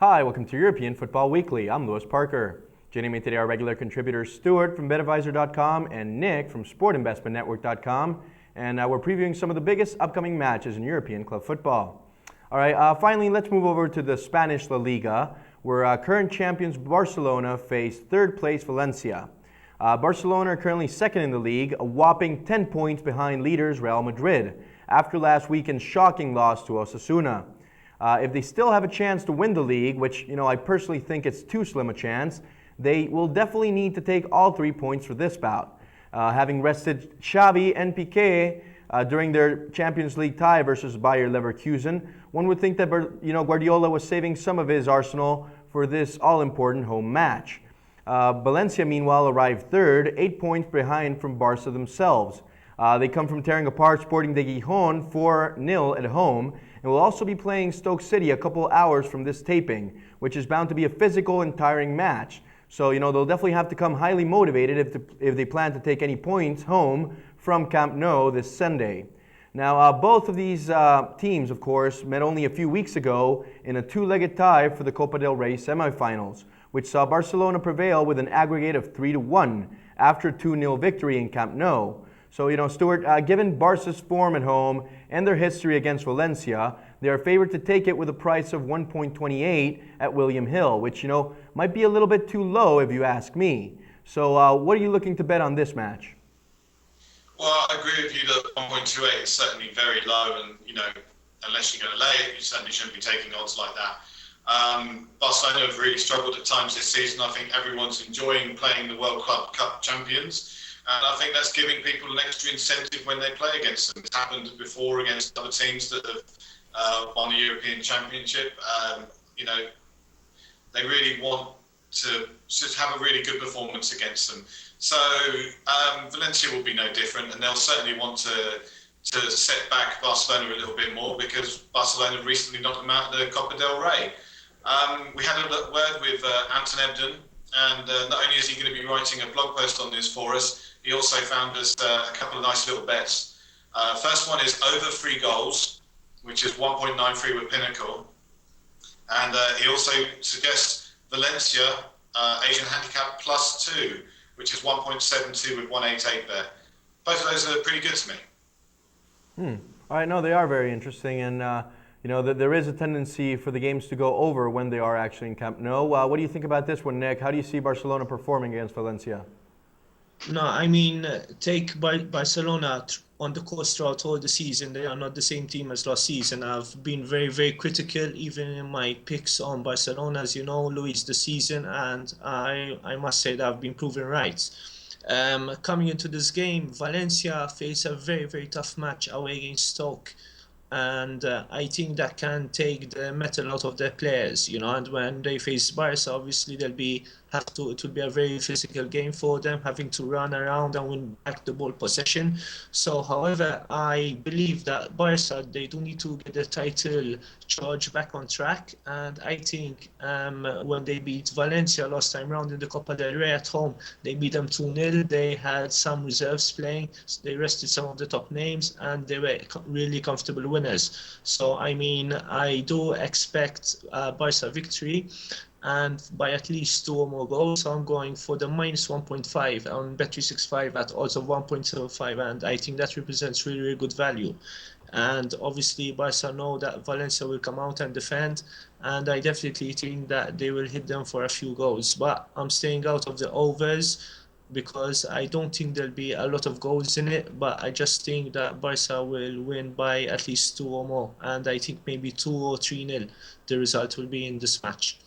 Hi, welcome to European Football Weekly. I'm Louis Parker. Joining me today are regular contributors Stuart from BetAdvisor.com and Nick from SportInvestmentNetwork.com. And we're previewing some of the biggest upcoming matches in European club football. All right, finally, let's move over to the Spanish La Liga, where current champions Barcelona face third place Valencia. Barcelona are currently second in the league, a whopping 10 points behind leaders Real Madrid, after last weekend's shocking loss to Osasuna. If they still have a chance to win the league, which I personally think it's too slim a chance, they will definitely need to take all 3 points for this bout. Having rested Xavi and Pique during their Champions League tie versus Bayer Leverkusen, one would think that Guardiola was saving some of his arsenal for this all-important home match. Valencia, meanwhile, arrived third, 8 points behind from Barca themselves. They come from tearing apart Sporting de Gijon 4-0 at home, and will also be playing Stoke City a couple hours from this taping, which is bound to be a physical and tiring match. So, they'll definitely have to come highly motivated if they plan to take any points home from Camp Nou this Sunday. Now, both of these teams, of course, met only a few weeks ago in a two-legged tie for the Copa del Rey semifinals, which saw Barcelona prevail with an aggregate of 3-1 after a 2-0 victory in Camp Nou. So, Stuart, given Barca's form at home and their history against Valencia, they are favored to take it with a price of 1.28 at William Hill, which, might be a little bit too low if you ask me. So, what are you looking to bet on this match? Well, I agree with you that 1.28 is certainly very low, and, unless you're going to lay it, you certainly shouldn't be taking odds like that. Barcelona have really struggled at times this season. I think everyone's enjoying playing the World Club Cup champions. And I think that's giving people an extra incentive when they play against them. It's happened before against other teams that have won the European Championship. They really want to just have a really good performance against them. So Valencia will be no different, and they'll certainly want to set back Barcelona a little bit more because Barcelona recently knocked them out of the Copa del Rey. We had a word with Anton Ebden, and not only is he going to be writing a blog post on this for us, he also found us a couple of nice little bets. First one is over 3 goals, which is 1.93 with Pinnacle. And he also suggests Valencia, Asian handicap +2, which is 1.72 with 188 there. Both of those are pretty good to me. All right, no, they are very interesting. And, there is a tendency for the games to go over when they are actually in Camp Nou. What do you think about this one, Nick? How do you see Barcelona performing against Valencia? No, take Barcelona on the course throughout all the season. They are not the same team as last season. I've been very, very critical, even in my picks on Barcelona, as you know, Luis, the season, and I must say that I've been proven right. Coming into this game, Valencia face a very, very tough match away against Stoke. And I think that can take the metal out of their players, and when they face Barca, obviously it will be a very physical game for them, having to run around and win back the ball possession. So, however, I believe that Barca, they do need to get the title charge back on track, and I think when they beat Valencia last time round in the Copa del Rey at home, they beat them 2-0. They had some reserves playing, they rested some of the top names, and they were really comfortable winners. So, I do expect Barca victory, and by at least 2 or more goals. So I'm going for the -1.5 on Bet365 at odds of 1.05, and I think that represents really, really good value. And obviously Barca know that Valencia will come out and defend, and I definitely think that they will hit them for a few goals. But I'm staying out of the overs because I don't think there'll be a lot of goals in it, but I just think that Barca will win by at least 2 or more, and I think maybe 2 or 3-0 the result will be in this match.